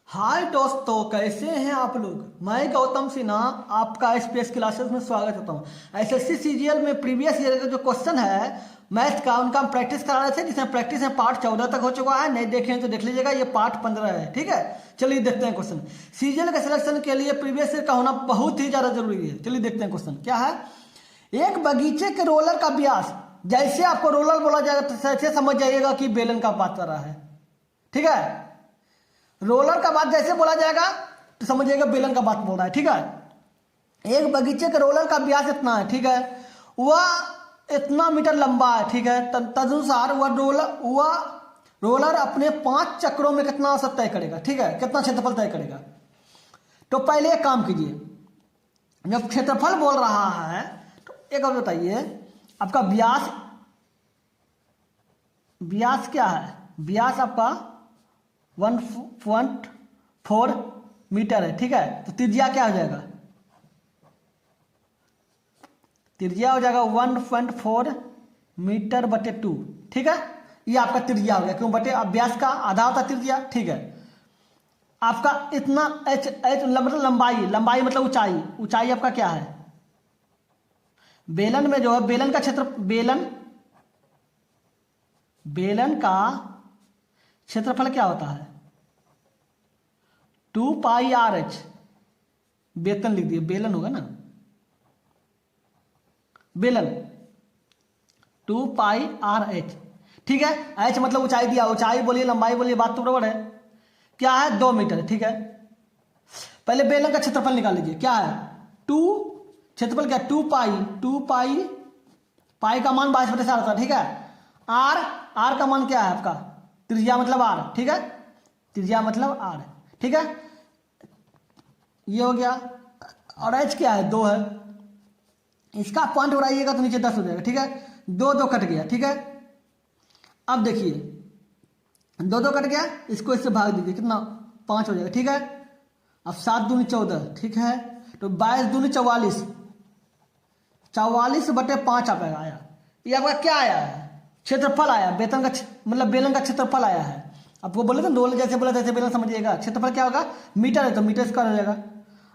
हाय दोस्तों, कैसे हैं आप लोग। मैं गौतम सिन्हा आपका एसपीएस क्लासेस में स्वागत करता हूं। एसएससी सीजीएल में प्रीवियस ईयर का जो क्वेश्चन है मैथ का, उनका हम प्रैक्टिस करा रहे थे, जिसमें प्रैक्टिस में पार्ट 14 तक हो चुका है। नहीं देखे हैं तो देख लीजिएगा, ये पार्ट 15 है। ठीक है, चलिए देखते हैं क्वेश्चन। सीजीएल के सिलेक्शन के लिए प्रीवियस ईयर का होना बहुत ही ज्यादा जरूरी है। चलिए देखते हैं क्वेश्चन क्या है। एक बगीचे के रोलर का व्यास, जैसे आपको रोलर बोला जाएगा तो ऐसे समझ जाइएगा कि बेलन का बात कर रहा है। ठीक है, रोलर का बात जैसे बोला जाएगा तो समझिएगा बेलन का बात बोल रहा है। ठीक है, एक बगीचे के रोलर का व्यास इतना है। ठीक है, वह इतना मीटर लंबा है। ठीक है, तदनुसार वह रोलर अपने 5 चक्रों में कितना औसत तय करेगा। ठीक है, कितना क्षेत्रफल तय करेगा। तो पहले एक काम कीजिए, जब क्षेत्रफल बोल रहा है तो एक और बताइए, आपका व्यास क्या है। व्यास आपका 1.4 मीटर है। ठीक है, तो त्रिज्या क्या हो जाएगा। त्रिज्या हो जाएगा 1.4 मीटर बटे 2। ठीक है, ये आपका त्रिज्या हो गया, क्यों बटे व्यास का आधा होता त्रिज्या। ठीक है, आपका इतना एच मतलब लंबाई मतलब ऊंचाई आपका क्या है। बेलन में जो है बेलन का क्षेत्रफल क्या होता है 2 पाई आर एच। बेलन लिख दिए, बेलन होगा ना, बेलन 2 पाई आर एच। ठीक है, एच मतलब ऊंचाई दिया, ऊंचाई बोलिए लंबाई बोलिए, बात तो बराबर है। क्या है 2 मीटर। ठीक है, पहले बेलन का क्षेत्रफल निकाल लीजिए, क्या है 2, क्षेत्रफल क्या 2 पाई का मान 22/4 होता है। ठीक है, आर का मान क्या है आपका, त्रिज्या मतलब आर। ठीक है, त्रिज्या मतलब आर। ठीक है, ये हो गया। और एच क्या है 2 है, इसका पॉइंट उड़ाइएगा तो नीचे 10 हो जाएगा। ठीक है, 2 कट गया। ठीक है, अब देखिए 2 कट गया, इसको इससे भाग दीजिए, कितना 5 हो जाएगा। ठीक है, अब 7 दूनी 14। ठीक है, तो 22 दूनी 44, 44/5 आप आया। ये आपका क्या आया है, क्षेत्रफल आया। बेलन का क्षेत्रफल आया है। आपको बोले थे रोल जैसे बोला तैसे बेलन समझिएगा। क्षेत्रफल क्या होगा, मीटर है तो मीटर स्क्वायर हो जाएगा।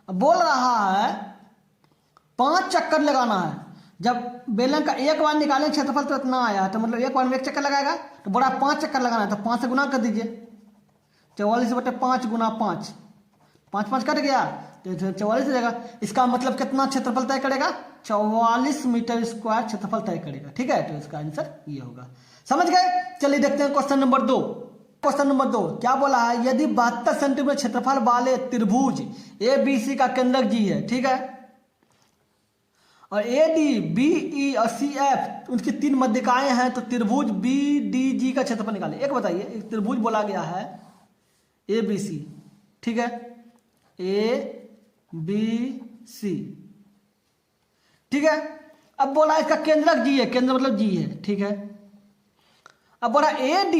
अब बोल रहा है 5 चक्कर लगाना है। जब बेलन का एक बार निकालें क्षेत्रफल तो इतना आया, तो मतलब एक बार में 1 चक्कर लगाएगा, तो बड़ा 5 चक्कर लगाना है, तो 5 से गुना कर दीजिए। 44/5 गुना 5, 5 कट गया तो 44 हो जाएगा। इसका मतलब कितना क्षेत्रफल तय करेगा, 44 मीटर स्क्वायर क्षेत्रफल तय करेगा। ठीक है, तो इसका आंसर ये होगा। समझ गए। चलिए देखते हैं क्वेश्चन नंबर 2। क्वेश्चन नंबर 2 क्या बोला है, यदि 72 सेंटीमीटर क्षेत्रफल वाले त्रिभुज ABC का केंद्रक G है। ठीक है, और AD BE और CF उनकी 3 मध्यिकाएं हैं, तो त्रिभुज BDG का क्षेत्रफल निकालें। एक बताइए, एक त्रिभुज बोला गया है ABC। ठीक है, ABC। ठीक है, अब बोला इसका केंद्रक G है, केंद्र मतलब G है। ठीक है, अब बोला AD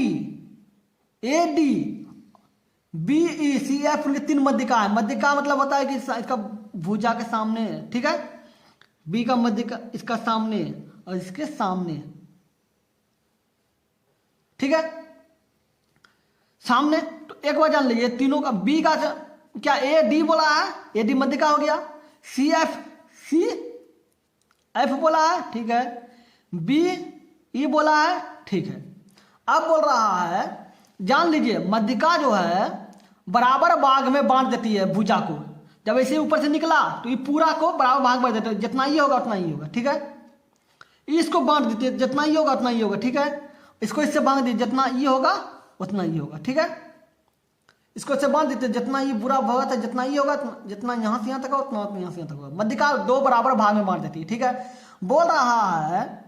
BE CF उनकी 3 मध्यिका है। मध्यिका मतलब होता है कि इसका भुजा के सामने है। ठीक है, B का मध्यिका इसका सामने और इसके सामने। ठीक है, सामने तो एक बार जान लीजिए तीनों का। B का क्या AD बोला है, AD मध्यिका हो गया। CF बोला है। ठीक है, BE बोला है। ठीक है, अब बोल रहा है जान लीजिए मध्यिका जो है बराबर भाग में बांट देती है भुजा को। जब ऐसे ऊपर से निकला तो ये पूरा को बराबर भाग बांट देता है, जितना ये होगा उतना ही होगा। ठीक है, इसको बांट देती है, जितना ये होगा उतना ही होगा। ठीक है, इसको इससे बांट दीजिए, जितना ये होगा उतना ही होगा। ठीक है, इसको इससे बांध देते, जितना ये बुरा भगत है, जितना ये होगा, जितना यहाँ से यहाँ तक होगा उतना यहाँ से यहाँ तक होगा। मध्यिका 2 बराबर भाग में बांट देती है। ठीक है, बोल रहा है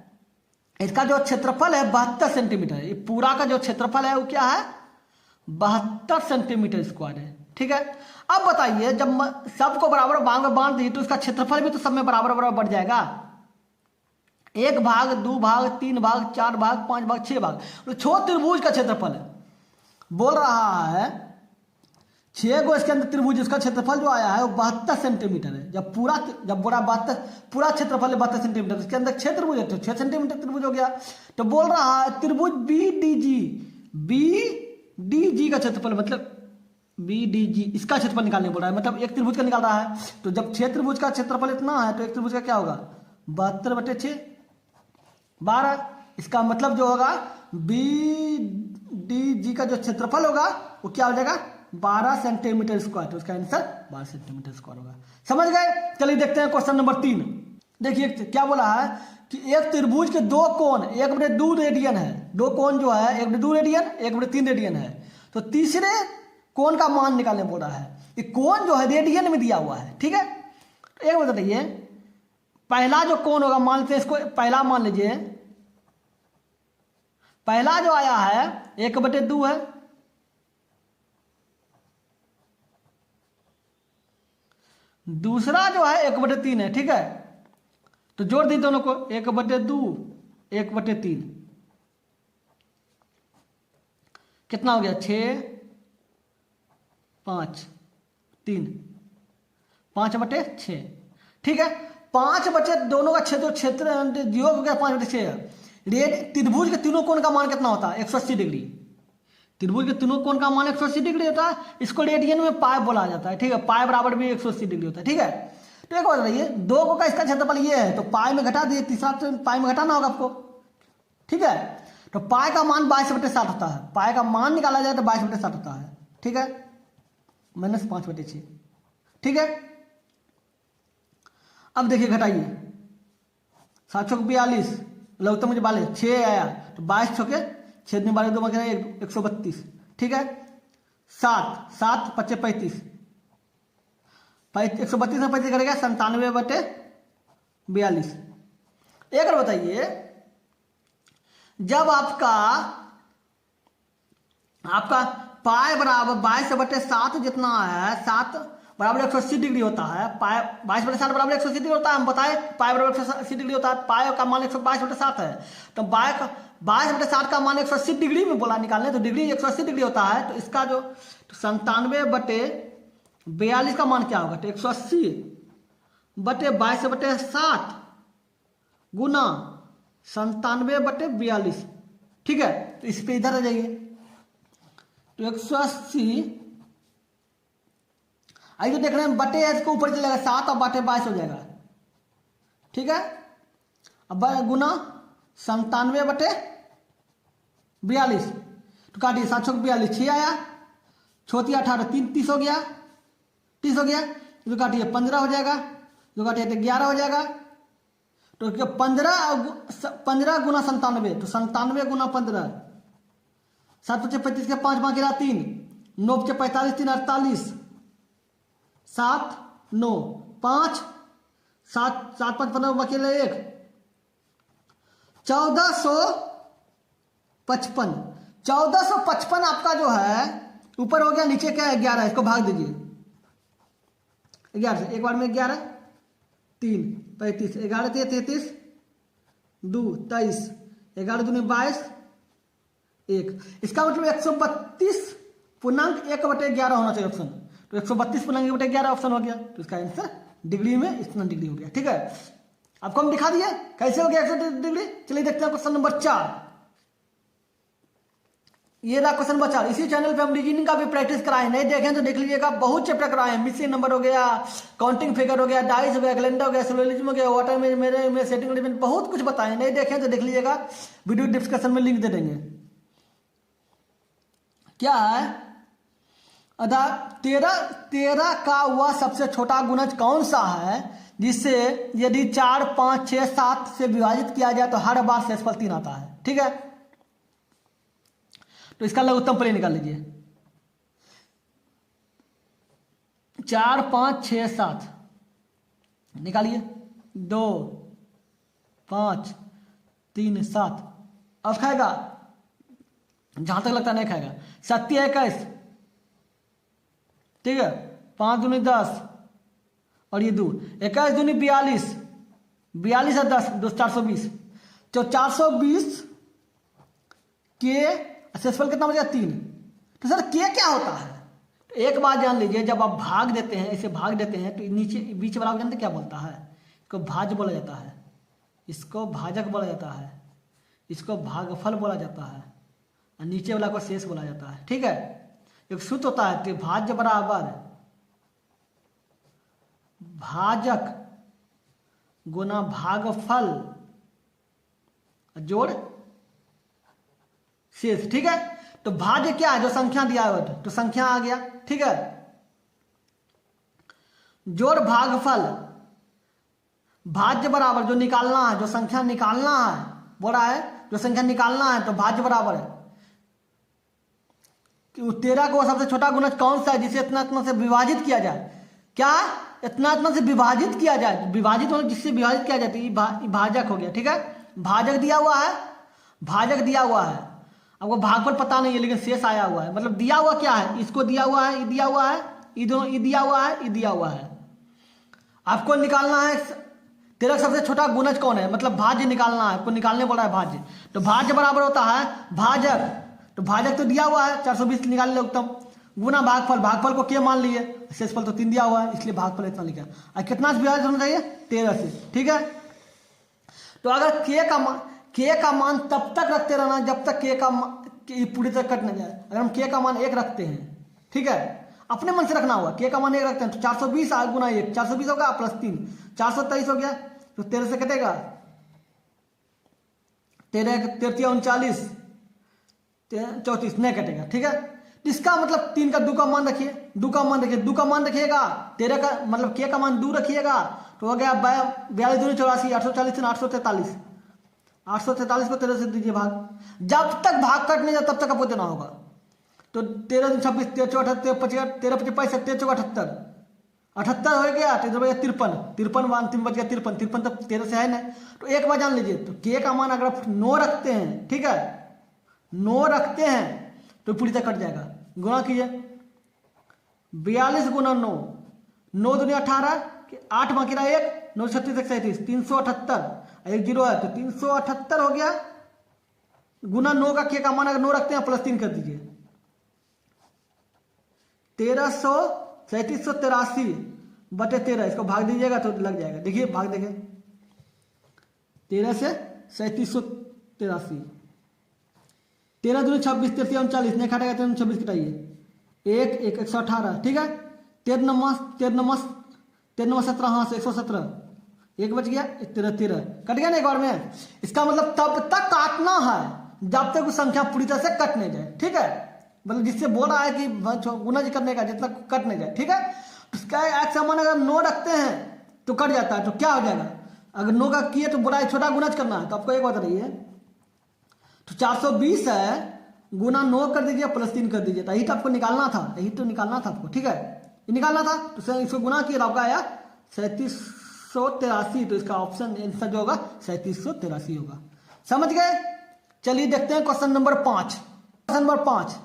इसका जो क्षेत्रफल है 72 सेंटीमीटर है। ये पूरा का जो क्षेत्रफल है वो क्या है 72 सेंटीमीटर स्क्वायर है। ठीक है, अब बताइए जब सबको बराबर भाग में बांट दी तो इसका क्षेत्रफल भी तो सब में बराबर बराबर बढ़ जाएगा। 1 भाग 2 भाग 3 भाग 4 भाग 5 भाग 6 भाग, तो छोटे त्रिभुज का क्षेत्रफल है। बोल रहा है 6 गो इसके अंदर त्रिभुज, इसका क्षेत्रफल जो आया है वो 72 सेंटीमीटर है। जब पूरा 72 क्षेत्रफल है 72 सेंटीमीटर, इसके अंदर 6 त्रिभुज है तो 6 सेंटीमीटर त्रिभुज हो गया। तो बोल रहा है त्रिभुज BDG का क्षेत्रफल मतलब बी डी जी, इसका क्षेत्रफल निकालने बोल रहा है, मतलब एक त्रिभुज का निकाल रहा है। तो जब क्षेत्रभुज का क्षेत्रफल इतना है तो एक त्रिभुज का क्या होगा, 72/6 12। इसका मतलब जो होगा बी डी जी का जो क्षेत्रफल होगा वो क्या हो जाएगा, 12 सेंटीमीटर स्क्वायर। तो उसका आंसर 12 सेंटीमीटर स्क्वायर होगा। समझ गए। चलिए देखते हैं क्वेश्चन नंबर 3। देखिए क्या बोला है कि एक त्रिभुज के दो कोण 1/2 रेडियन है। दो कोण जो है 1/2 रेडियन 1/3 रेडियन है। तो तीसरे कोण का मान निकालने बोल रहा है। ये कोण जो है रेडियन में दिया हुआ है, ठीक है। तो एक बात बताइए, पहला जो कोण होगा, मान लेते हैं इसको पहला मान लीजिए, पहला जो आया है 1/2 है, दूसरा जो है 1/3 है, ठीक है। तो जोड़ दी दोनों को, 1/2 1/3 कितना हो गया, 6 5 3 5/6, ठीक है। 5 दोनों का क्षेत्र योग हो गया 5/6। त्रिभुज के तीनों कोण का मान कितना होता है, 180 डिग्री। त्रिभुज के तीनों कोण का मान 180 डिग्री होता है। इसको रेडियन में पाई बोला जाता है, ठीक है। पाई बराबर भी 180 डिग्री होता है, ठीक है। तो एक बात बताइए, दो को का इसका क्षेत्रफल ये है, तो पाई में घटा दिए, तीसरा तो पाई में घटाना होगा आपको, ठीक है। तो पाई का मान 22/7 होता है। पाई का मान निकाला जाए तो 22/7 होता है, ठीक है, -5/6, ठीक है। अब देखिए घटाइए, 7 चौक 42, लघुत्तम मुझे 6 आया, तो 22 चौके 6 12 2 132, ठीक है। 7 7 5 35, 132 में 35 करेगा 97/42। एक और बताइए, जब आपका पाई बराबर 22/7 जितना है, 7 बराबर 180 डिग्री होता है। पाई 22/7 बराबर 180 डिग्री होता है। हम बताए पाई बराबर 180 डिग्री होता है। पाई का मान 122/7 है, तो 22/7 का मान 180 डिग्री में बोला निकालने, तो डिग्री 180 डिग्री होता है। तो इसका जो 97/42 का मान क्या होगा, तो 180/22/7 गुना 97/42, ठीक है। तो इस पे इधर आ जाइए, तो 180 आई तो देख रहे हैं, बटे इसको ऊपर चलेगा 7 और बटे 22 हो जाएगा, ठीक है। अब गुना 97/42, तो काटिए, 7 चौक 42, 6 आया, छोटी 18 3 30 हो गया, 30 हो गया, जो काटिए 15 हो जाएगा, जो काटिए तो 11 हो जाएगा। तो 15 गुना 97, तो 97 गुना 15, 7 × 35 के 5 बाकी 3, 9 × 45 3 48, 7 9 5 7 7 5 15 बाकी 1, 1455 आपका जो है ऊपर हो गया, नीचे क्या है 11, इसको भाग दीजिए 11 से, एक बार में 11 3 35, 11 3 33 2 23, 11 दूनी 22 1। इसका मतलब 132.1/11 होना चाहिए ऑप्शन। तो 132.1/11 ऑप्शन हो गया। तो इसका आंसर डिग्री में इतना डिग्री हो गया, ठीक है। आपको हम दिखा दिए कैसे हो गया 180 डिग्री। चलिए देखते हैं क्वेश्चन नंबर 4। ये रहा क्वेश्चन नंबर 4। इसी चैनल पे हम रीजनिंग का भी प्रैक्टिस कराए, नहीं देखें तो देख लीजिएगा, बहुत चैप्टर कराए। मिसिंग नंबर हो गया, काउंटिंग फिगर हो गया, डाइस हो गया, कैलेंडर हो गया, सोलोलिज्म हो गया, वाटर में मेरे सेटिंग एलिमेंट, बहुत कुछ बताए। नहीं देखें तो देख लीजिएगा, वीडियो डिस्कशन में लिंक दे देंगे। क्या है, 13 का वह सबसे छोटा गुणज कौन सा है जिससे यदि 4 5 6 7 से विभाजित किया जाए तो हर बार शेषफल 3 आता है, ठीक है। तो इसका लघुत्तम पहले निकाल लीजिए, 4 5 6 7 निकालिए, 2 5 3 7, अब खाएगा, जहां तक लगता नहीं खाएगा। 7 21, ठीक है, 5 दूनी 10 और ये 2, 21 दूनी 42, 42 और 10 2 420। तो 420 के शेषफल कितना बचेगा 3। तो सर के क्या होता है, तो एक बात जान लीजिए, जब आप भाग देते हैं, इसे भाग देते हैं, तो नीचे बीच वाला जानते क्या बोलता है, इसको भाज्य बोला जाता है, इसको भाजक बोला जाता है, इसको भागफल बोला जाता है, और नीचे वाला को शेष बोला जाता है, ठीक है। एक सूत्र होता है कि भाज्य बराबर भाजक गुना भागफल जोड़ शेष। ठीक है, तो भाज्य क्या है, जो संख्या दिया है तो संख्या आ गया। ठीक है, जोड़ भागफल, भाज्य बराबर जो निकालना है, जो संख्या निकालना है, बोल रहा है जो संख्या निकालना है तो भाज्य बराबर है 13 को सबसे छोटा गुणज कौन सा है जिसे इतना इतना से विभाजित किया जाए। क्या, इतना इतना से विभाजित किया जाए, विभाजित मतलब जिससे विभाजित किया जाए, तो भाजक हो गया। ठीक है, भाजक दिया हुआ है, भाजक दिया हुआ है, आपको भागफल पता नहीं है लेकिन शेष आया हुआ है, मतलब दिया हुआ क्या है, इसको दिया हुआ है, ये दिया हुआ है, ये दोनों, ये दिया हुआ है, ये दिया हुआ है। आपको निकालना है 13 सबसे छोटा गुणज कौन है, मतलब भाज्य निकालना है, आपको निकालने पड़ रहा है भाज्य। तो भाज्य बराबर होता है भाजक, तो भाजक तो दिया हुआ है 420 निकाल ले उत्तम, गुना भागफल, भागफल को क्या मान लिए, शेषफल तो 3 दिया हुआ है इसलिए भागफल इतना लिखा। और कितना से विभाजित होना चाहिए, 13 से। ठीक है, तो अगर के का मान तब तक रखते रहना जब तक के का पूरी तरह कट न जाए। अगर हम के का मान 1 रखते हैं, ठीक है, अपने मन से रखना होगा, के का मान 1 रखते हैं तो 420 गुना 1 420 होगा प्लस 3 423 हो गया, तो 13 से कटेगा 13 13 39 34 नहीं कटेगा। ठीक है, इसका मतलब 3 का 2 का मान रखिए, 2 का मान रखिए, 2 का मान रखिएगा, 13 का मतलब के का मान 2 रखिएगा तो हो गया 42 दूनी 84 840 843 843 को 13 से दीजिए भाग, जब तक भाग कट नहीं जाए तब तक आपको देना होगा। तो 13 26 13 78 55 13 55 13 78 78 हो गया, तो 53 53 मान 3 बच गया 53 53 तब 13 से है ना। तो एक बार जान लीजिए, तो के का मान अगर आप 9 रखते हैं, ठीक है 9 रखते हैं तो पूरी तरह कट जाएगा। गुणा कीजिए 42 गुना 9 9 दूनी 18 8 बाकी रहा 1 9 36 137 378 एक 0 है तो 378 हो गया, गुना 9 का के का मान अगर 9 रखते हैं प्लस 3 कर दीजिए 3783 बटे 13, इसको भाग दीजिएगा तो लग जाएगा। देखिए भाग देखिए 13 से 3783 13 दूनी 26 13 39 नहीं काटेगा 13 26 कटाइए 1 1 118। ठीक है, 13 नमस 17 हाँ से 117 1 बच गया 13 कट गया ना एक बार में। इसका मतलब तब तक काटना है जब तक वो संख्या पूरी तरह से कट नहीं जाए। ठीक है, मतलब जिससे बोल रहा है कि गुना जी करने का जितना कट नहीं जाए। ठीक है, इसका एक समान अगर 9 रखते हैं तो कट जाता है, तो क्या हो जाएगा, अगर 9 का किए तो बड़ा छोटा गुणज करना है, तो आपको एक बात रही है तो 420 है गुना 9 कर दीजिए प्लस 3 कर दीजिए, यही तो आपको निकालना था, यही तो निकालना था आपको। ठीक है, ये निकालना था तो इसको गुना किया आपका आया 3783, तो इसका ऑप्शन आंसर जो होगा 3783 होगा। समझ गए, चलिए देखते हैं क्वेश्चन नंबर 5। क्वेश्चन नंबर 5,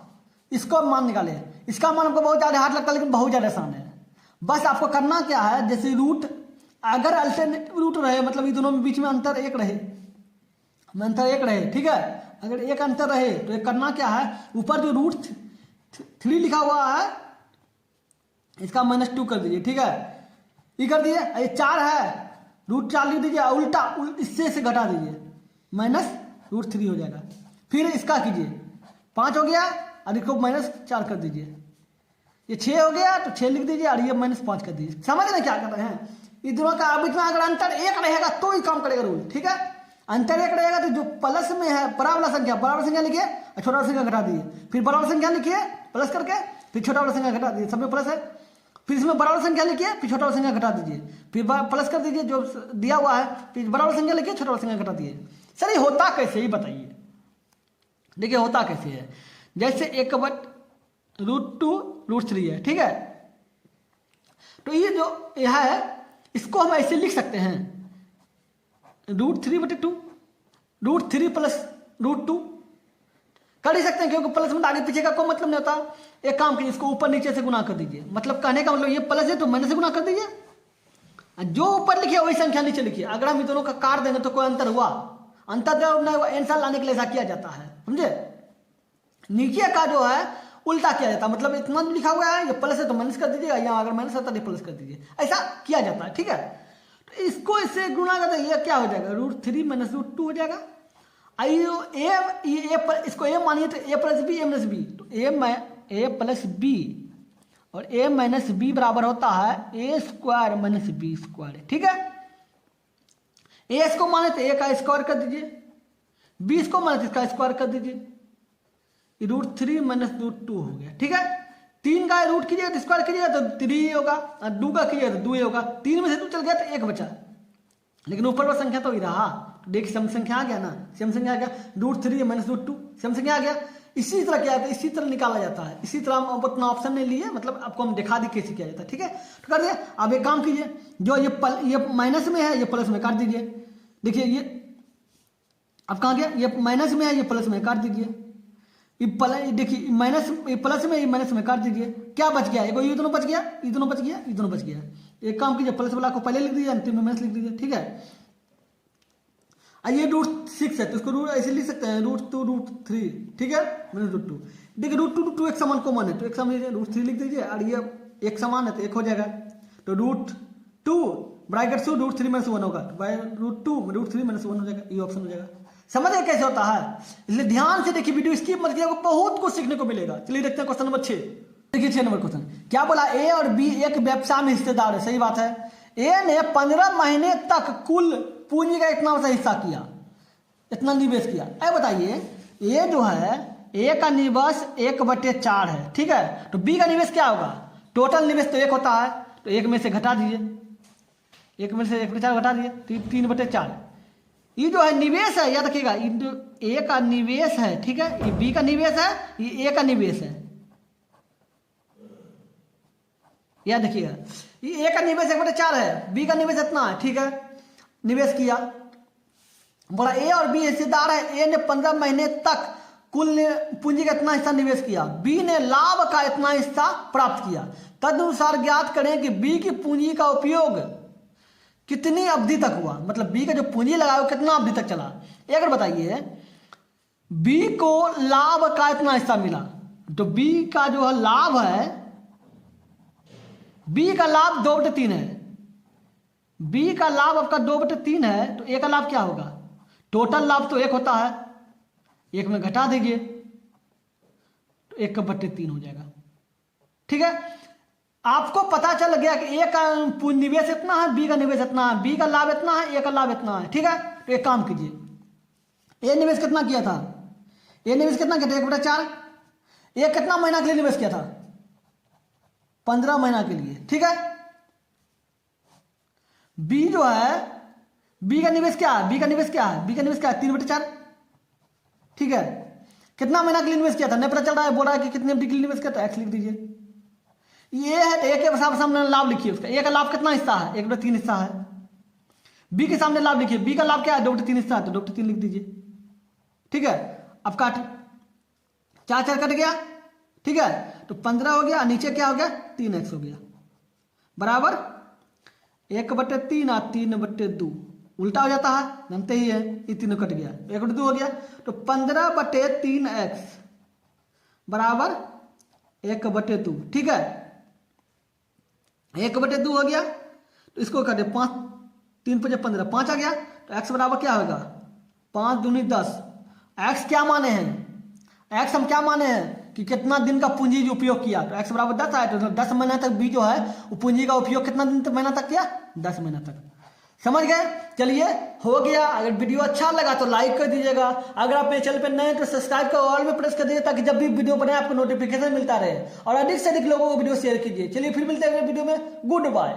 इसको मान निकाले, इसका मान हमको बहुत ज्यादा हार्ड लगता है लेकिन बहुत ज्यादा आसान है। बस आपको करना क्या है, जैसे रूट अगर अल्टरनेटिव रूट रहे, मतलब ये दोनों में बीच में अंतर 1 रहे, अंतर 1 रहे, ठीक है, अगर 1 अंतर रहे तो ये करना क्या है, ऊपर जो रूट 3 लिखा हुआ है इसका -2 कर दीजिए। ठीक है, ये कर दिए, ये 4 है √4 लिख दीजिए, उल्टा इससे से घटा दीजिए -√3 हो जाएगा। फिर इसका कीजिए 5 हो गया और इसको -4 कर दीजिए, ये 6 हो गया तो 6 लिख दीजिए और ये -5 कर दीजिए। समझ रहे क्या कर रहे हैं, ये दोनों का बीच में अगर अंतर 1 रहेगा तो ही काम करेगा रूल। ठीक है, अंतर 1 रहेगा तो जो प्लस में है बराबर संख्या लिखिए और छोटा संख्या घटा दीजिए, फिर बराबर संख्या लिखिए प्लस करके, फिर छोटा वाला संख्या घटा दीजिए, सब में प्लस है, फिर इसमें बराबर संख्या लिखिए फिर छोटा वाला संख्या घटा दीजिए, फिर प्लस कर दीजिए जो दिया हुआ है, फिर बराबर संख्या लिखिए छोटा वाला संख्या घटा दीजिए। सर ये होता कैसे ही बताइए, देखिए होता कैसे है, जैसे 1/√2√3 है। ठीक है, तो ये जो यह है इसको हम ऐसे लिख सकते हैं √3/2 √3 + √2 कर ही सकते हैं, क्योंकि प्लस में आगे पीछे का कोई मतलब नहीं होता। एक काम कीजिए, इसको ऊपर नीचे से गुना कर दीजिए, मतलब कहने का मतलब ये प्लस है तो माइनस से गुना कर दीजिए, जो ऊपर लिखिए वही संख्या नीचे लिखिए। अगर हम इन दोनों का काट देंगे तो कोई अंतर हुआ, अंतर आंसर लाने के लिए ऐसा किया जाता है, समझे। नीचे का जो है उल्टा किया जाता है, मतलब इतना लिखा हुआ है ये प्लस है तो माइनस कर दीजिएगा, या अगर माइनस है तो प्लस कर दीजिए, ऐसा किया जाता है। ठीक है, तो इसको इससे गुना करते ये क्या हो जाएगा, √3 - √2 हो जाएगा। इसको ए मानिए तो a + b a - b, तो ए प्लस बी, और ए माइनस बी बराबर होता है ए स्क्वायर माइनस बी स्क्वायर। ठीक है, ए इसको माने तो ए का स्क्वायर कर दीजिए, बी इसको माने तो इसका स्क्वायर कर दीजिए, √3 माइनस √2 हो गया। ठीक है, 3 का रूट कीजिएगा तो स्क्वायर कीजिएगा तो 3 होगा, और 2 का कीजिएगा तो 2 होगा। 3 में से 2 चल गया तो 1 बचा, लेकिन ऊपर वाला संख्या तो ही रहा। देखिए सम संख्या आ गया ना, सम संख्या आ गया, √3 माइनस √2 सम संख्या आ गया। इसी तरह क्या है, इसी तरह निकाला जाता है। इसी तरह हम उतना ऑप्शन नहीं लिए, मतलब आपको हम दिखा दी कैसे किया जाता है। ठीक है, तो कर दिए। अब एक काम कीजिए, जो ये माइनस में है ये प्लस में काट दीजिए। देखिए ये अब कहाँ गया, ये माइनस में है ये प्लस में काट दीजिए। देखिए माइनस प्लस में, ये माइनस में काट दीजिए। क्या बच गया, ये दोनों बच गया, ये दोनों बच गया, ये दोनों बच गया। एक काम कीजिए, प्लस वाला को पहले लिख दीजिए, अंतिम में माइनस लिख दीजिए। ठीक है, ये √6 है तो इसको ऐसे लिख सकते हैं √2 √3। ठीक है, माइनस √2। देखिए √2 एक समान कॉमन है तो एक समान √3 लिख दीजिए, और ये एक समान है तो एक हो जाएगा। तो √2 ब्रैकेट से √3 माइनस 1 होगा, √2 √3 माइनस 1 हो जाएगा, ये ऑप्शन हो जाएगा। समझ गए कैसे होता है, इसलिए ध्यान से देखिए वीडियो, स्किप मत कीजिए, आपको बहुत कुछ सीखने को मिलेगा। चलिए देखते हैं क्वेश्चन नंबर 6। देखिए 6 नंबर क्वेश्चन क्या बोला, ए और बी एक व्यवसाय में हिस्सेदार है। सही बात है। ए ने 15 महीने तक कुल पूंजी का इतना हिस्सा किया, इतना निवेश किया। अब बताइए ए जो है, ए का निवेश 1/4 है। ठीक है, तो बी का निवेश क्या होगा, टोटल निवेश तो 1 होता है, तो 1 में से घटा दीजिए, 1 में से 1/4 घटा दीजिए, 3/4। ये जो है निवेश है, याद रखिएगा, ए का निवेश है। ठीक है, ये बी का निवेश है, ये ए का निवेश है, याद रखिएगा। ये ए का निवेश 1/4 है, बी का निवेश इतना है। ठीक है, निवेश किया, बोला ए और बी हिस्सेदार है। ए ने 15 महीने तक कुल पूंजी का इतना हिस्सा निवेश किया, बी ने लाभ का इतना हिस्सा प्राप्त किया। तदनुसार ज्ञात करें कि बी की पूंजी का उपयोग कितनी अवधि तक हुआ, मतलब बी का जो पूंजी लगाया वो कितना अवधि तक चला। अगर बताइए बी को लाभ का इतना हिस्सा मिला, तो बी का जो है लाभ है, बी का लाभ 2/3 है, बी का लाभ आपका 2/3 है, तो ए का लाभ क्या होगा, टोटल लाभ तो 1 होता है, 1 में घटा दीजिए तो 1/3 हो जाएगा। ठीक है, आपको पता चल गया कि ए का निवेश इतना है, बी का निवेश इतना है, बी का लाभ इतना है, ए का लाभ इतना है। ठीक है, तो एक काम कीजिए, ए निवेश कितना किया था, ए निवेश कितना किया था 1/4। ए कितना महीना के लिए निवेश किया था, 15 महीना के लिए। ठीक है, बी जो है, बी का निवेश क्या है, बी का निवेश क्या है, बी का निवेश क्या है 3/4। ठीक है, कितना महीना के लिए निवेश किया था नहीं पता चल रहा है, बोल रहा है कि कितने अवधि के लिए निवेश किया था, एक्स लिख दीजिए। ये है तो ए के सामने लाभ लिखिए, उसका ए का लाभ कितना हिस्सा है, 1/3 हिस्सा है। बी के सामने लाभ लिखिए, बी का लाभ क्या है 2/3 हिस्सा है, तो 2/3 लिख दीजिए। ठीक है, अब काट, 4 कट गया। ठीक है, तो 15 हो गया, नीचे क्या हो गया 3x हो गया, बराबर 1/3 और 3/2 उल्टा हो जाता है, जानते ही है, ये तीनों कट गया, 1/2 हो गया, तो 15/3x बराबर 1/2। ठीक है, 1/2 हो गया, तो इसको काटे 5, 3 × 15 5 आ गया, तो x बराबर क्या होगा 5 दूनी 10। x क्या माने हैं, x हम क्या माने हैं कि कितना दिन का पूंजी उपयोग किया, तो x बराबर 10 आया, तो 10 महीना तक बी जो है वो पूंजी का उपयोग कितना दिन तक महीना तक किया, 10 महीना तक। समझ गए, चलिए हो गया। अगर वीडियो अच्छा लगा तो लाइक कर दीजिएगा, अगर आप मेरे चैनल पर नए तो सब्सक्राइब का ऑल में प्रेस कर दीजिए, ताकि जब भी वीडियो बने आपको नोटिफिकेशन मिलता रहे, और अधिक से अधिक लोगों को वीडियो शेयर कीजिए। चलिए फिर मिलते हैं अगले वीडियो में, गुड बाय।